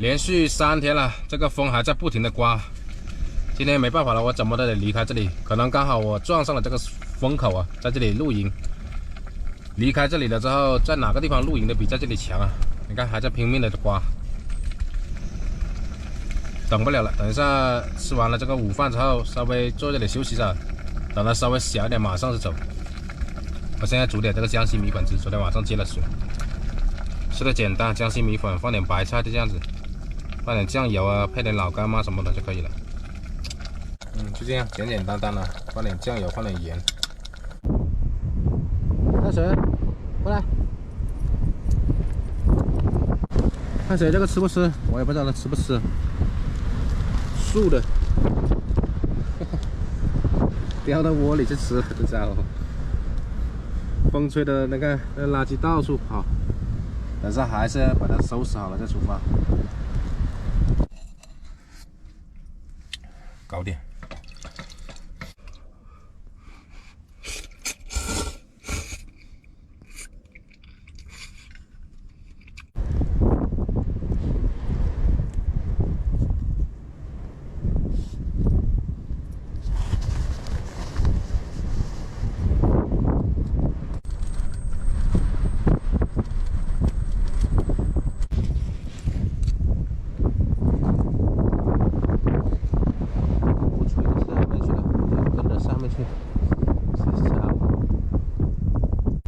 连续3天了，这个风还在不停的刮。今天没办法了，我怎么都得离开这里。可能刚好我撞上了这个风口啊，在这里露营。离开这里了之后，在哪个地方露营的比在这里强啊？你看还在拼命的刮，等不了了。等一下吃完了这个午饭之后，稍微坐这里休息一下，等它稍微小一点，马上就走。我现在煮点这个江西米粉吃，昨天晚上接了水。吃的简单，江西米粉放点白菜就这样子，放点酱油啊，配点老干妈什么的就可以了。就这样简简单单的，放点酱油，放点盐。看谁？过来。看谁这个吃不吃？我也不知道他吃不吃。素的，叼到窝里去吃了，这家伙。风吹的那个垃圾到处跑。等下还是要把它收拾好了再出发。搞点。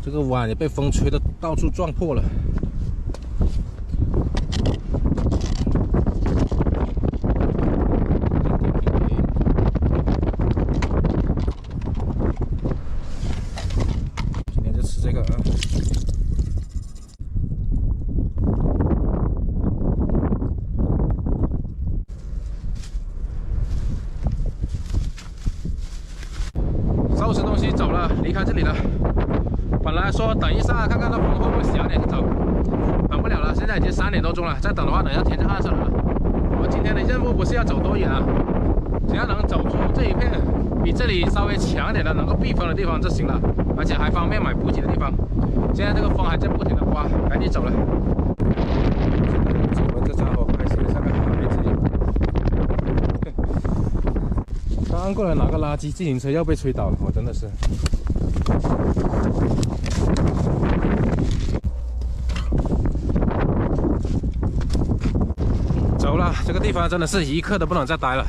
这个碗也被风吹得到处撞破了。今天就吃这个啊。收拾东西走了，离开这里了。本来说等一下看看那风会不会小点就走，等不了了，现在已经3点多钟了，再等的话，等一下天就暗下来了。我今天的任务不是要走多远啊，只要能走出这一片比这里稍微强一点的能够避风的地方就行了，而且还方便买补给的地方。现在这个风还在不停的刮，赶紧走了。走了，这家伙开心的像个孩子一样。刚过来拿个垃圾，自行车又被吹倒了，我真的是。走了，这个地方真的是一刻都不能再待了。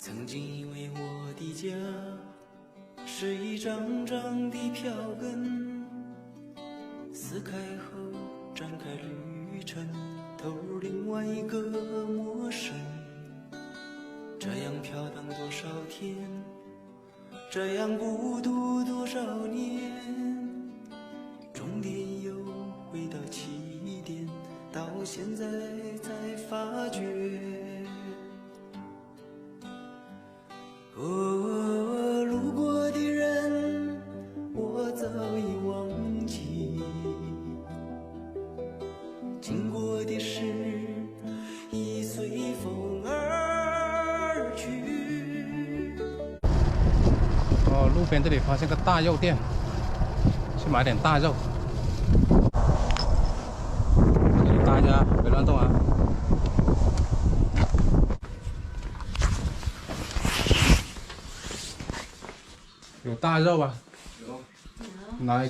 曾经以为我的家是一张张的票根，撕开后展开旅程，投入另外一个陌生。这样飘荡多少天，这样孤独多少年，终点又回到起点，到现在才发觉。路过的人我早已忘记，经过的事已随风而去。路边这里发现个大肉店，去买点大肉。这里大家别乱动啊！有大肉啊，有，拿一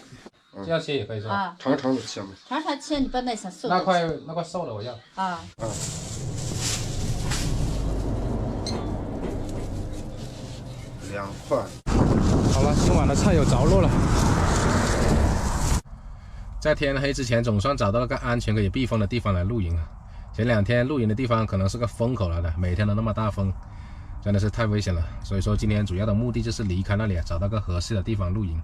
这样切也可以是吧？啊，长长的切吗？长长切，你把那层瘦的。那块瘦的我要。啊。2块。好了，今晚的菜有着落了。在天黑之前，总算找到了个安全可以避风的地方来露营了。前2天露营的地方可能是个风口来的，每天都那么大风。真的是太危险了，所以说今天主要的目的就是离开那里，找到个合适的地方露营。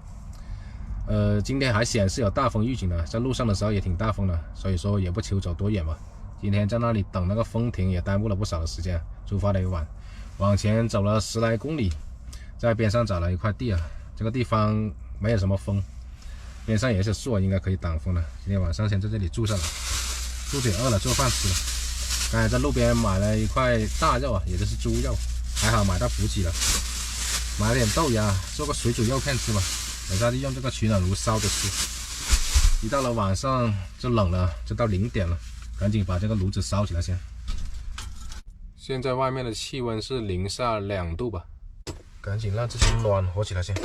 今天还显示有大风预警的，在路上的时候也挺大风的，所以说也不求走多远吧。今天在那里等那个风停也耽误了不少的时间，出发的也晚，往前走了10来公里，在边上找了一块地啊，这个地方没有什么风，边上也是树，应该可以挡风的。今天晚上先在这里住下来，肚子也饿了，做饭吃了。刚才在路边买了一块大肉啊，也就是猪肉，还好买到补给了。买了点豆芽，做个水煮肉片吃吧。等下就用这个取暖炉烧着吃。一到了晚上就冷了，就到0点了，赶紧把这个炉子烧起来先。现在外面的气温是零下2度吧，赶紧让自己暖和起来先。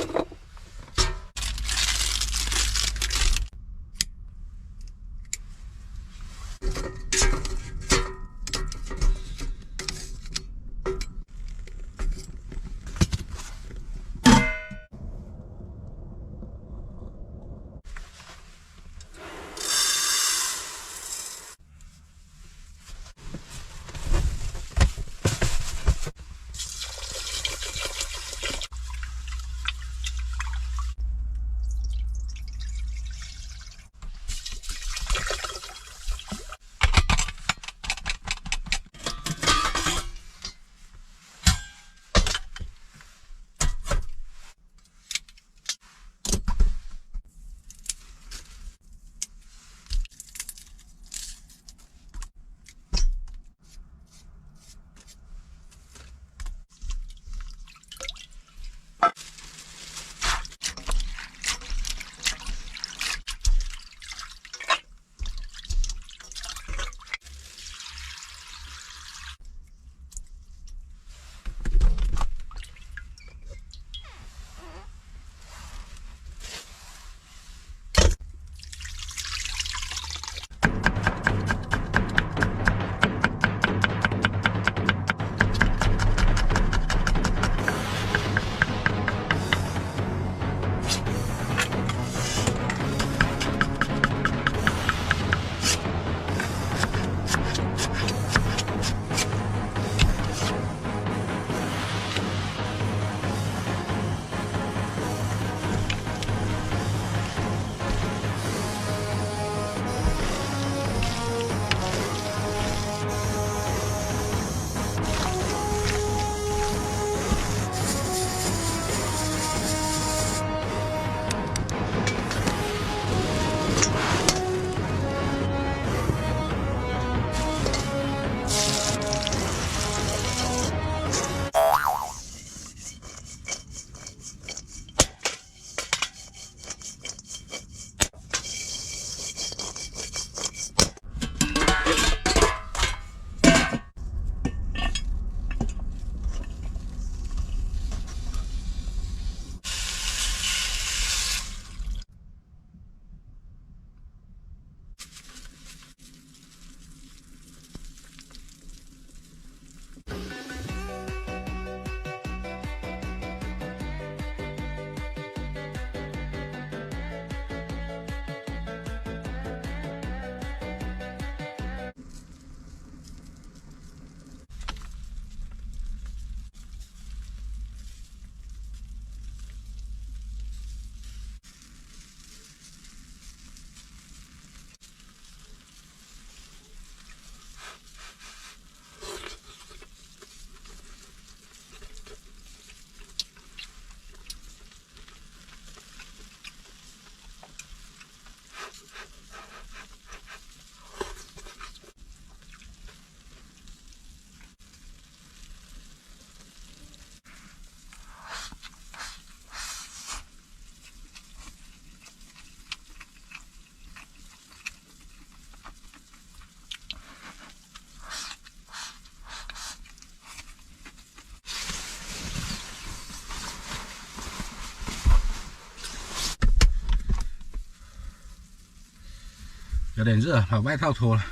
有点热，把外套脱了。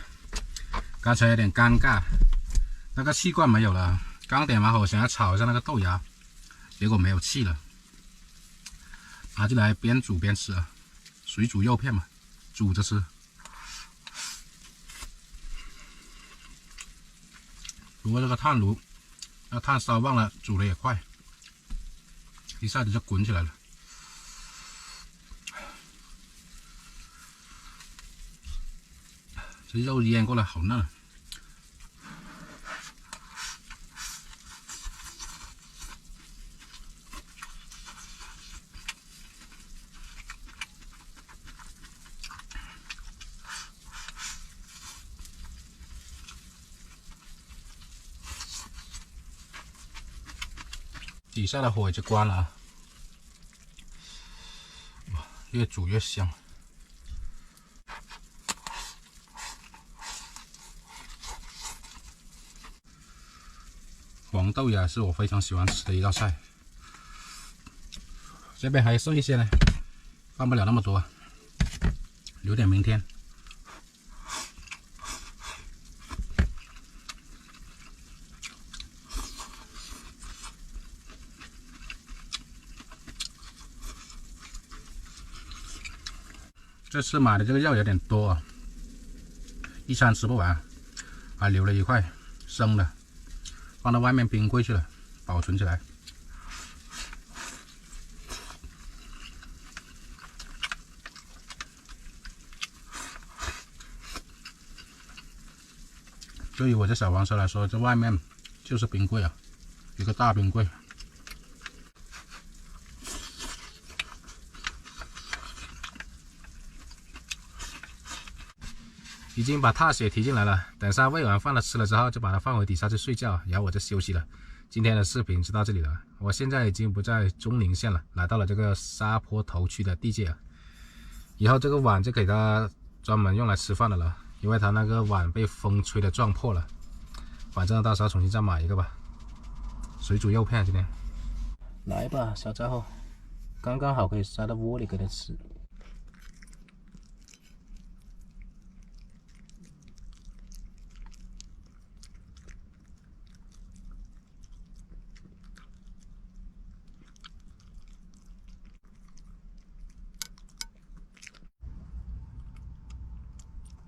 刚才有点尴尬，那个气罐没有了。刚点完火，想要炒一下那个豆芽，结果没有气了，拿进来边煮边吃啊，水煮肉片嘛，煮着吃。不过这个炭炉，那炭烧旺了，煮的也快，一下子就滚起来了。这肉腌过来好嫩，底下的火已经关了啊，哇，越煮越香。黄豆芽是我非常喜欢吃的一道菜。这边还剩一些呢，放不了那么多，留点明天。这次买的这个肉有点多啊，一餐吃不完，还留了一块生的，放到外面冰柜去了，保存起来。对于我这小黄车来说，这外面就是冰柜啊，一个大冰柜。已经把踏血提进来了，等下喂完饭了吃了之后，就把它放回底下去睡觉，然后我就休息了。今天的视频就到这里了，我现在已经不在中宁县了，来到了这个沙坡头区的地界了。以后这个碗就给它专门用来吃饭的了，因为它那个碗被风吹的撞破了，反正到时候重新再买一个吧。水煮肉片今天，来吧，小家伙，刚刚好可以塞到锅里给它吃。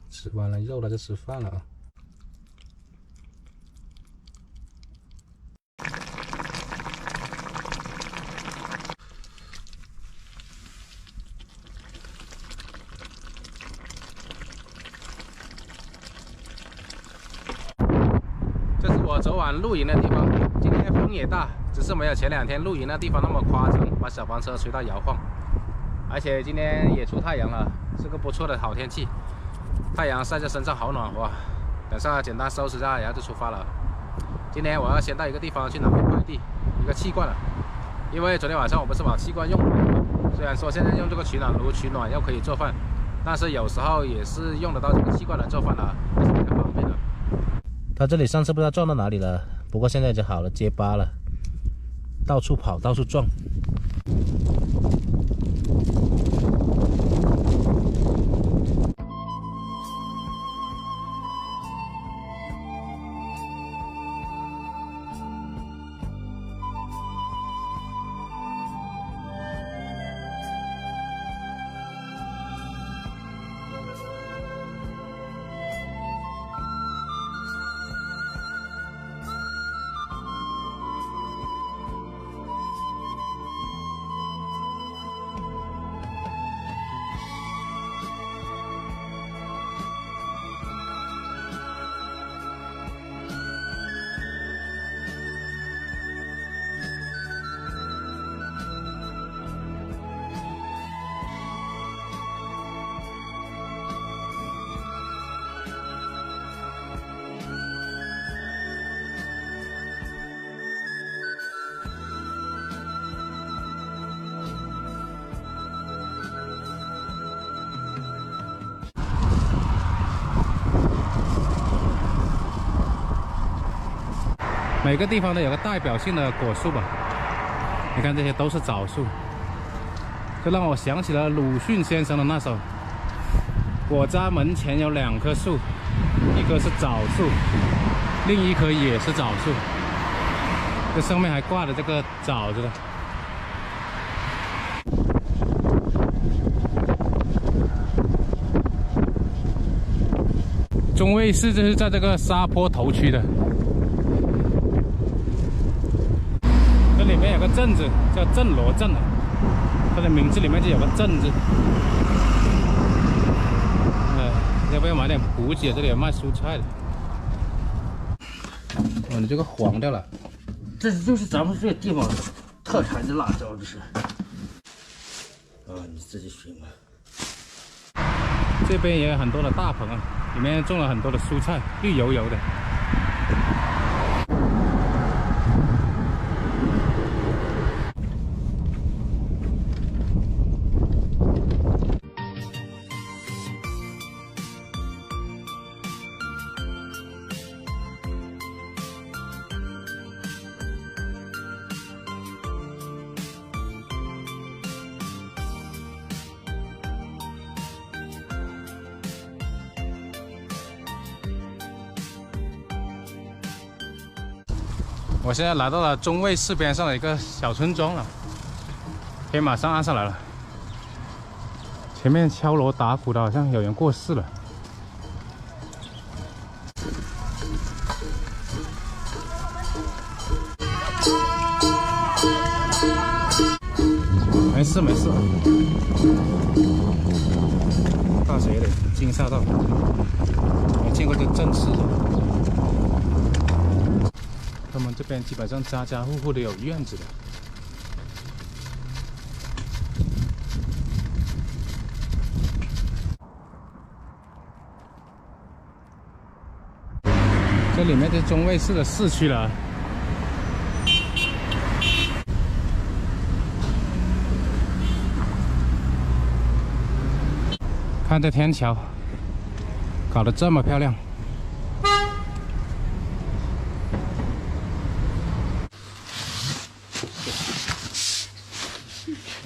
吃完了肉了就吃饭了啊！这是我昨晚露营的地方，今天风也大，只是没有前2天露营的地方那么夸张，把小房车吹到摇晃。而且今天也出太阳了，是个不错的好天气。太阳晒在身上好暖和，等下简单收拾一下，然后就出发了。今天我要先到一个地方去拿个快递，一个气罐了。因为昨天晚上我不是把气罐用完了吗？虽然说现在用这个取暖炉取暖又可以做饭，但是有时候也是用得到这个气罐来做饭的，也是比较方便的。它这里上次不知道撞到哪里了，不过现在就好了，结疤了，到处跑，到处撞。每个地方都有个代表性的果树吧，你看这些都是枣树，这让我想起了鲁迅先生的那首我家门前有2棵树，一棵是枣树，另一棵也是枣树，这上面还挂着这个枣子的。中卫市就是在这个沙坡头区的，这里面有个镇子叫镇罗镇，它的名字里面就有个镇字。要不要买点补给？这里有卖蔬菜的。哦，你这个黄掉了。这就是咱们这个地方特产的辣椒，这是。你自己选吧。这边也有很多的大棚啊，里面种了很多的蔬菜，绿油油的。我现在来到了中卫市边上的一个小村庄了，可以马上按上来了。前面敲锣打鼓的，好像有人过世了。没事没事。大学的金沙道，没见过这正式的。他们这边基本上家家户户都有院子的。这里面是中卫市的市区了。看这天桥，搞得这么漂亮。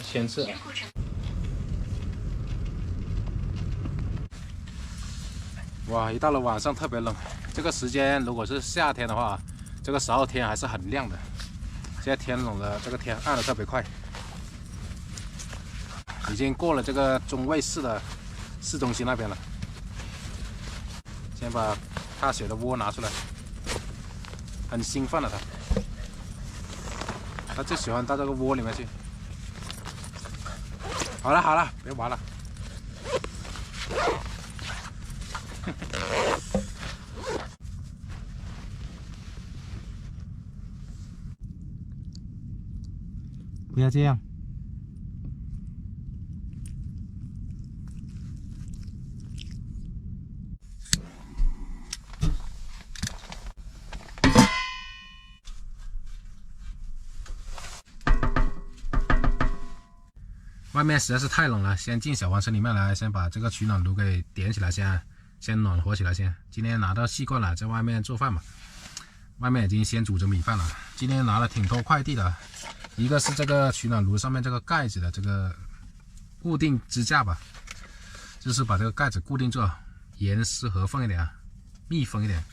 先吃。哇，一到了晚上特别冷。这个时间如果是夏天的话，这个时候天还是很亮的。现在天冷了，这个天暗的特别快。已经过了这个中卫市的市中心那边了。先把大雪的窝拿出来，很兴奋了他最喜欢到这个窝里面去。好了好了，别玩了。不要这样。外面实在是太冷了，先进小黄车里面来，先把这个取暖炉给点起来，先暖和起来先。今天拿到气罐了，在外面做饭嘛。外面已经先煮着米饭了。今天拿了挺多快递的，一个是这个取暖炉上面这个盖子的这个固定支架吧，就是把这个盖子固定住，严丝合缝一点，密封一点，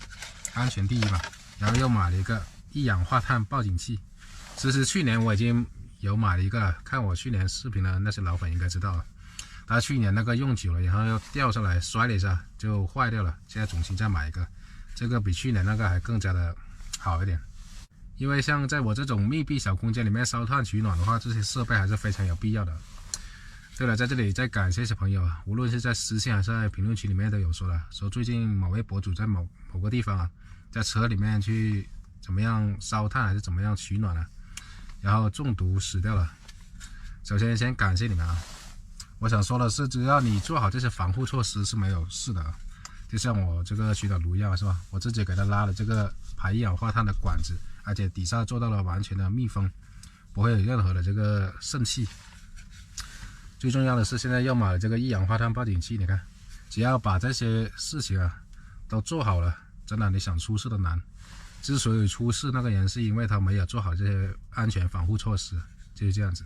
安全第一吧。然后又买了一个一氧化碳报警器，其实去年我已经有买了一个，看我去年视频的那些老粉应该知道了。他去年那个用久了，然后又掉下来摔了一下就坏掉了，现在重新再买一个，这个比去年那个还更加的好一点。因为像在我这种密闭小空间里面烧炭取暖的话，这些设备还是非常有必要的。对了，在这里再感谢一些朋友啊，无论是在私信还是在评论区里面都有说了，说最近某位博主在某个地方啊，在车里面去怎么样烧炭还是怎么样取暖啊，然后中毒死掉了。首先感谢你们啊！我想说的是，只要你做好这些防护措施是没有事的。就像我这个取暖炉一样，是吧？我自己给它拉了这个排一氧化碳的管子，而且底下做到了完全的密封，不会有任何的这个渗气。最重要的是，现在又买了这个一氧化碳报警器，你看，只要把这些事情啊都做好了，真的你想出事都难。之所以出事，那个人是因为他没有做好这些安全防护措施，就是这样子。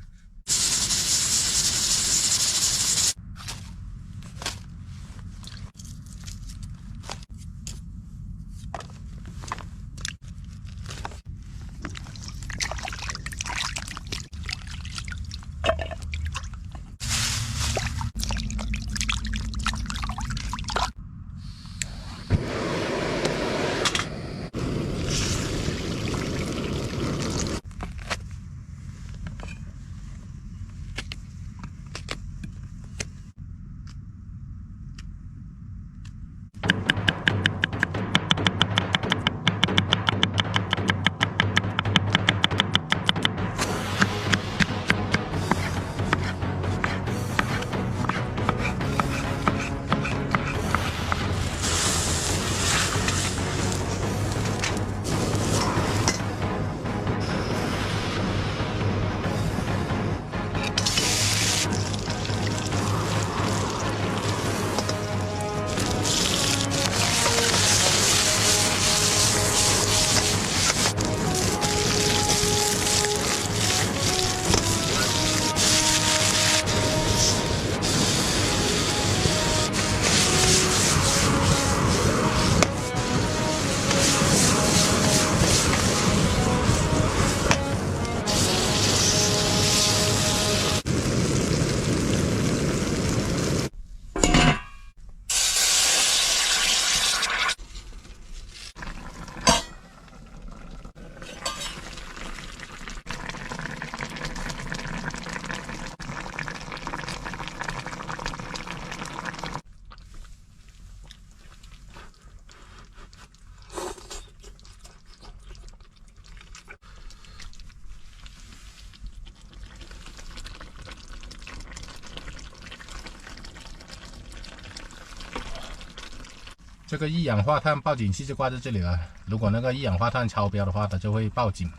这个一氧化碳报警器就挂在这里了，如果那个一氧化碳超标的话，它就会报警。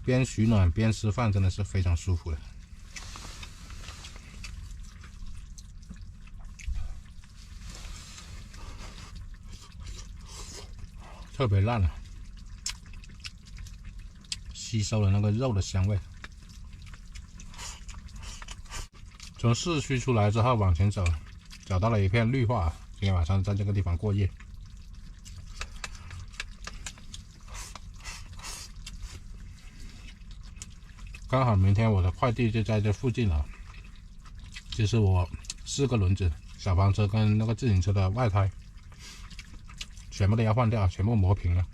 边取暖边吃饭，真的是非常舒服的。特别烂啊，吸收了那个肉的香味。从市区出来之后往前走，找到了一片绿化，今天晚上在这个地方过夜。刚好明天我的快递就在这附近了，就是我4个轮子小房车跟那个自行车的外胎，全部都要换掉，全部磨平了。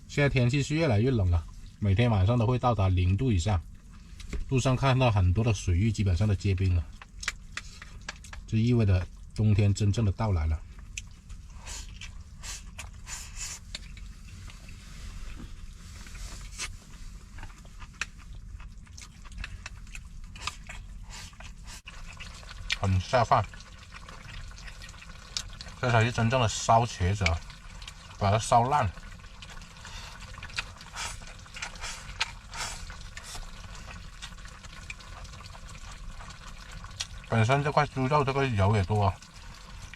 现在天气是越来越冷了，每天晚上都会到达0度以上，路上看到很多的水域基本上都结冰了，这意味着冬天真正的到来了。很下饭，这才是真正的烧茄子啊，把它烧烂。本身这块猪肉这个油也多啊，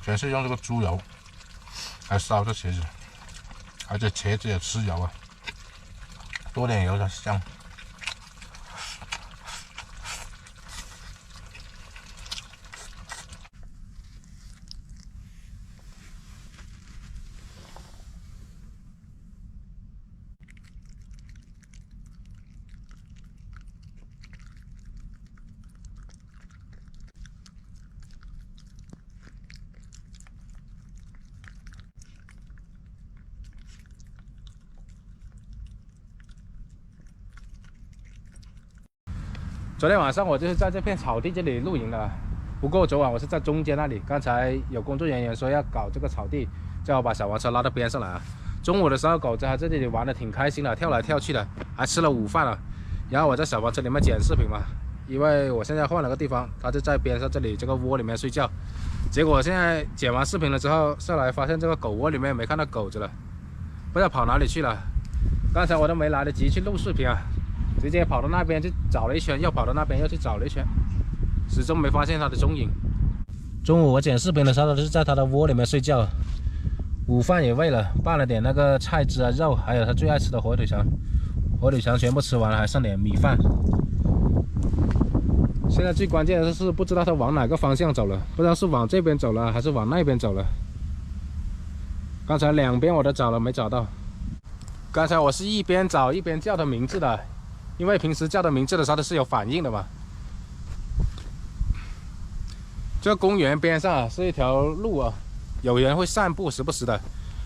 全是用这个猪油来烧这茄子，而且茄子也吃油啊，多点油才香。昨天晚上我就是在这片草地这里露营的，不过昨晚我是在中间那里。刚才有工作人员说要搞这个草地，叫我把小黄车拉到边上来啊。中午的时候，狗子还在这里玩的挺开心的，跳来跳去的，还吃了午饭了。然后我在小黄车里面剪视频嘛，因为我现在换了个地方，它就在边上这里这个窝里面睡觉。结果现在剪完视频了之后上来，发现这个狗窝里面没看到狗子了，不知道跑哪里去了。刚才我都没来得及去录视频啊。直接跑到那边去找了一圈，又跑到那边又去找了一圈，始终没发现它的踪影。中午我剪视频的时候，它是在它的窝里面睡觉。午饭也喂了，拌了点那个菜汁啊、肉，还有它最爱吃的火腿肠。火腿肠全部吃完了，还剩点米饭。现在最关键的是不知道它往哪个方向走了，不知道是往这边走了还是往那边走了。刚才两边我都找了，没找到。刚才我是一边找一边叫它名字的。因为平时叫它名字的时候它是有反应的嘛。这个公园边上啊是一条路啊，有人会散步，时不时的，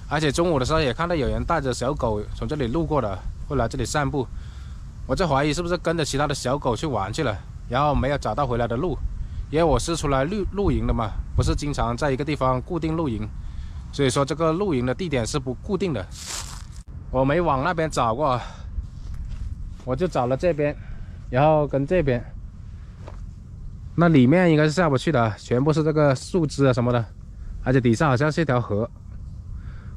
而且中午的时候也看到有人带着小狗从这里路过的，会来这里散步。我在怀疑是不是跟着其他的小狗去玩去了，然后没有找到回来的路。因为我是出来露营的嘛，不是经常在一个地方固定露营，所以说这个露营的地点是不固定的。我没往那边找过。我就找了这边，然后跟这边，那里面应该是下不去的，全部是这个树枝啊什么的，而且底下好像是一条河，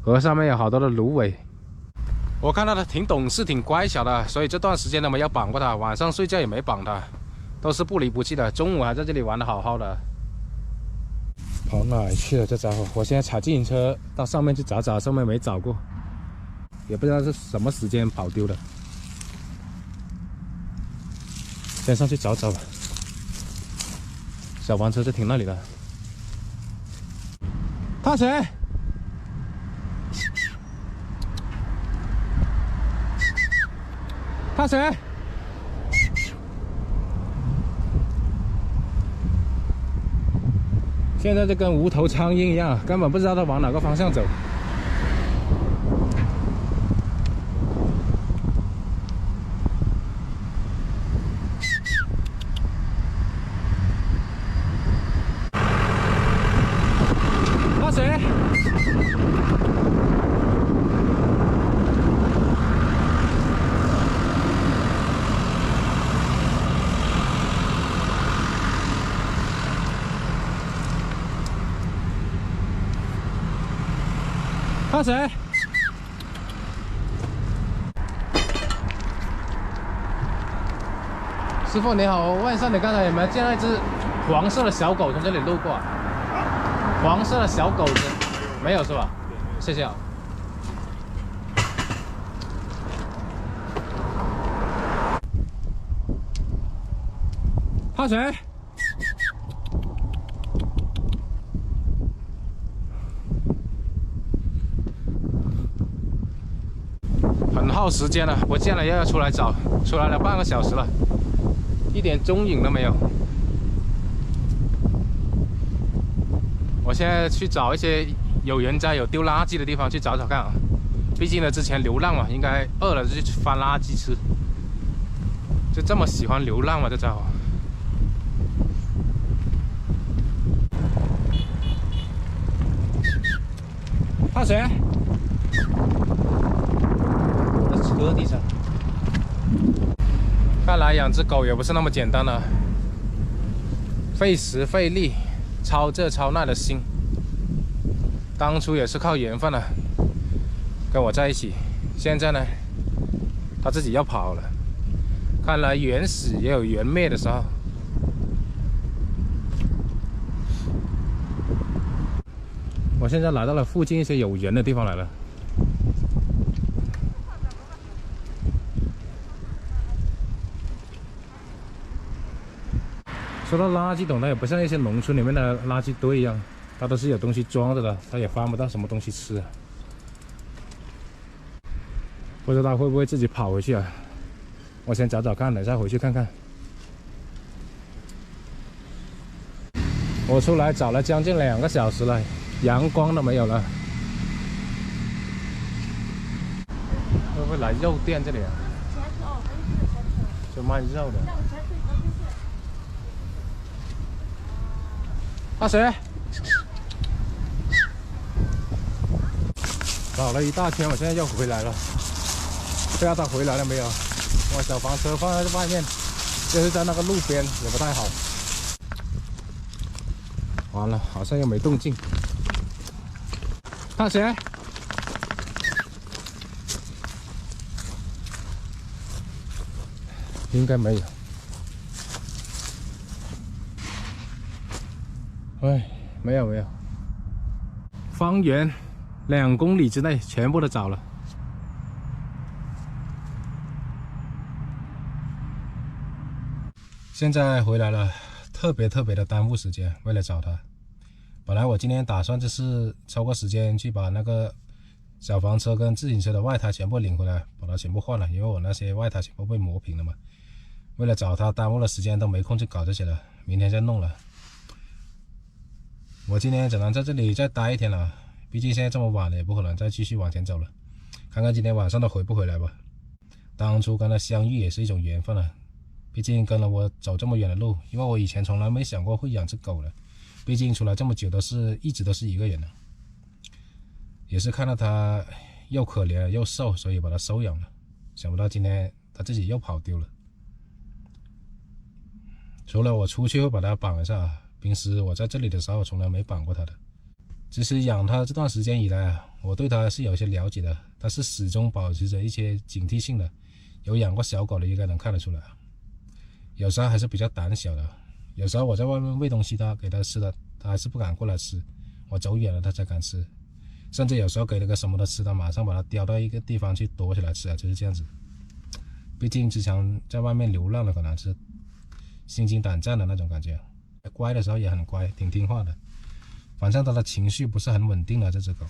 河上面有好多的芦苇。我看到它挺懂事、挺乖巧的，所以这段时间都没有绑过它，晚上睡觉也没绑它，都是不离不弃的。中午还在这里玩的好好的。跑哪里去了这家伙？我现在踩自行车到上面去找，上面没找过，也不知道是什么时间跑丢的。先上去找找吧，小黄车就停那里了。他谁？他谁？现在就跟无头苍蝇一样，根本不知道他往哪个方向走。谁？看谁？师傅你好，我问一下，你刚才有没有见到一只黄色的小狗从这里路过？黄色的小狗子，没有是吧？谢谢啊。怕谁？很耗时间了，不见了，又要出来找，出来了半个小时了，一点踪影都没有。我现在去找一些有人家有丢垃圾的地方去找找看啊，毕竟呢之前流浪嘛，应该饿了就去翻垃圾吃，就这么喜欢流浪嘛这家伙。怕谁？在车底下。看来养只狗也不是那么简单了，费时费力，操这操那的心。当初也是靠缘分了，跟我在一起。现在呢，它自己要跑了。看来缘死也有缘灭的时候。我现在来到了附近一些有人的地方来了。说到垃圾桶，它也不像一些农村里面的垃圾堆一样，它都是有东西装着的，它也翻不到什么东西吃。不知道会不会自己跑回去啊？我先找找看，等下回去看看。我出来找了将近2个小时了，阳光都没有了。会不会来肉店这里啊？就卖肉的。怕谁？找了一大圈，我现在又回来了。不知道他回来了没有？我小房车放在外面，就是在那个路边，也不太好。完了，好像又没动静。怕谁？应该没有。哎，没有没有。方圆2公里之内全部都找了。现在回来了，特别的耽误时间，为了找他。本来我今天打算就是抽个时间去把那个小房车跟自行车的外胎全部领回来，把它全部换了，因为我那些外胎全部被磨平了嘛。为了找他，耽误了时间，都没空去搞这些了，明天再弄了。我今天只能在这里再待一天了，毕竟现在这么晚了，也不可能再继续往前走了。看看今天晚上他回不回来吧。当初跟他相遇也是一种缘分了。毕竟跟了我走这么远的路，因为我以前从来没想过会养只狗的，毕竟出来这么久一直都是一个人的，也是看到它又可怜又瘦，所以把它收养了。想不到今天它自己又跑丢了。除了我出去会把它绑一下，平时我在这里的时候从来没绑过它的。其实养它这段时间以来啊，我对它是有些了解的，它是始终保持着一些警惕性的，有养过小狗的应该能看得出来。有时候还是比较胆小的，有时候我在外面喂东西给它吃的，它还是不敢过来吃，我走远了它才敢吃，甚至有时候给了个什么的吃，它马上把它叼到一个地方去躲起来吃啊，就是这样子。毕竟之前在外面流浪了，可能是心惊胆战的那种感觉。乖的时候也很乖，挺听话的，反正它的情绪不是很稳定了这只狗。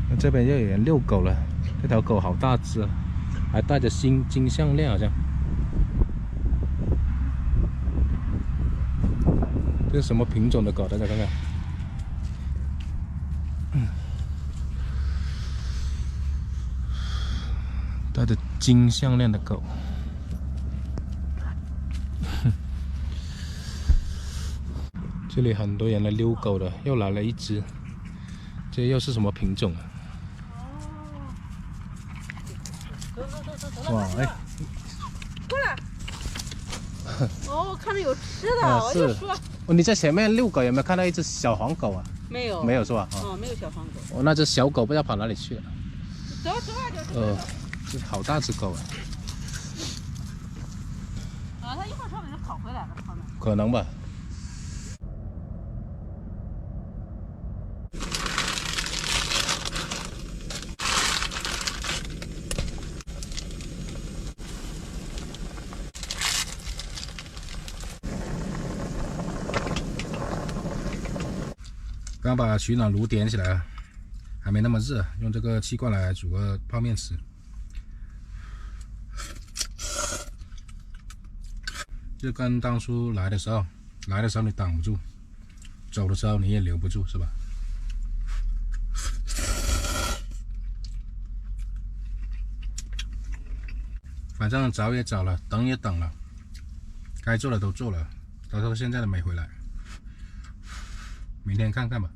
那这边又有人遛狗了，这条狗好大只啊，还带着金项链，好像。这是什么品种的狗？大家看看。带着金项链的狗。这里很多人来遛狗的，又来了一只。这又是什么品种啊？哇，哎，过来！哦，我看着有吃的，我就说，哦，你在前面遛狗有没有看到一只小黄狗啊？没有，没有是吧？哦，没有小黄狗。哦，那只小狗不知道跑哪里去了。走就。这好大只狗啊！啊，它一会儿上面就跑回来了，跑哪？可能吧。刚把取暖炉点起来了，还没那么热，用这个气罐来煮个泡面吃。就跟当初来的时候你挡不住，走的时候你也留不住，是吧？反正找也找了，等也等了，该做的都做了，到现在都没回来。明天看看吧。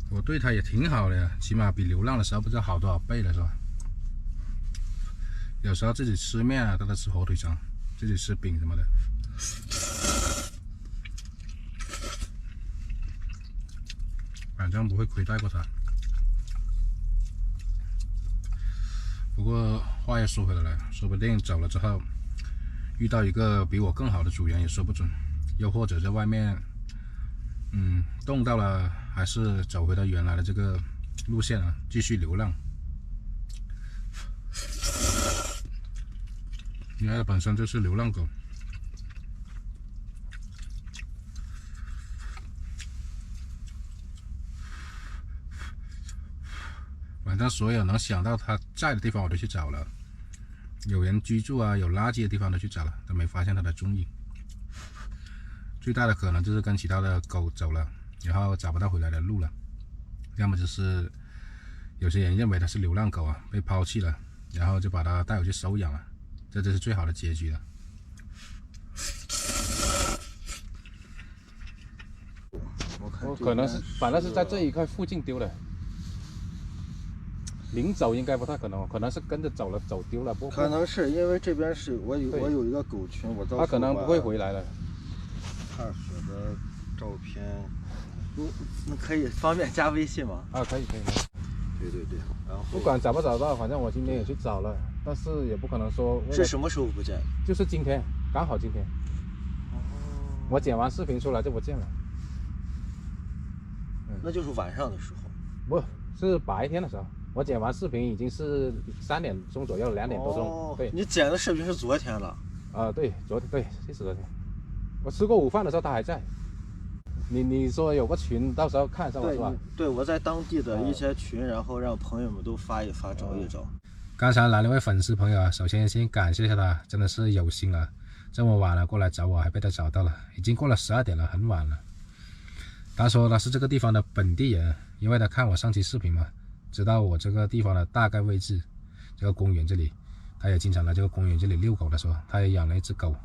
我对它也挺好的呀，起码比流浪的时候不知道好多少倍了，是吧？有时候自己吃面啊，它都吃火腿肠，自己吃饼什么的。反正不会亏待过它。不过话又说回来了，说不定走了之后，遇到一个比我更好的主人也说不准，又或者在外面，冻到了，还是走回到原来的这个路线啊，继续流浪。因为它本身就是流浪狗。反正所有能想到它在的地方我都去找了，有人居住啊，有垃圾的地方都去找了，都没发现它的踪影。最大的可能就是跟其他的狗走了，然后找不到回来的路了，要么就是有些人认为它是流浪狗啊，被抛弃了，然后就把它带回去收养了，这就是最好的结局了。我可能是反正是在这一块附近丢的，临走应该不太可能，可能是跟着走了，走丢了。不可能是因为这边是我有一个狗群，我到他可能不会回来了。踏雪的照片，那可以方便加微信吗？啊，可以。对，然后不管找不找到，反正我今天也去找了，但是也不可能说是什么时候不见？就是今天，刚好今天。我剪完视频出来就不见了。那就是晚上的时候。不是白天的时候，我剪完视频已经是3点钟左右，2点多钟。对，你剪的视频是昨天了。对，昨天，就是昨天。我吃过午饭的时候他还在。你说有个群，到时候看上我是吧？对，我在当地的一些群，然后让朋友们都发一发，找一找。刚才来了位粉丝朋友啊，首先先感谢一下他，真的是有心了，这么晚了过来找我，还被他找到了，已经过了12点了，很晚了。他说他是这个地方的本地人，因为他看我上期视频嘛，知道我这个地方的大概位置，这个公园这里，他也经常来这个公园这里遛狗的，说他也养了一只狗。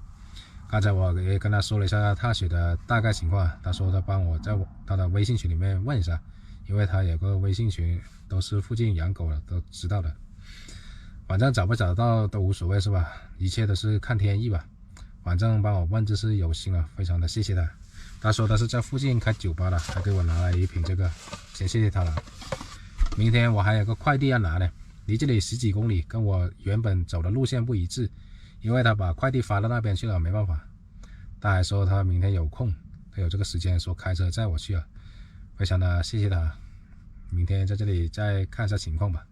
刚才我也跟他说了一下踏雪的大概情况，他说他帮我在他的微信群里面问一下，因为他有个微信群都是附近养狗的，都知道的。反正找不找到都无所谓是吧？一切都是看天意吧。反正帮我问这是有心了，非常的谢谢他。他说他是在附近开酒吧的，还给我拿来一瓶这个，先谢谢他了。明天我还有个快递要拿呢，离这里10几公里，跟我原本走的路线不一致，因为他把快递发到那边去了，没办法。他还说他明天有空，他有这个时间，说开车载我去了，非常的谢谢他。明天在这里再看一下情况吧。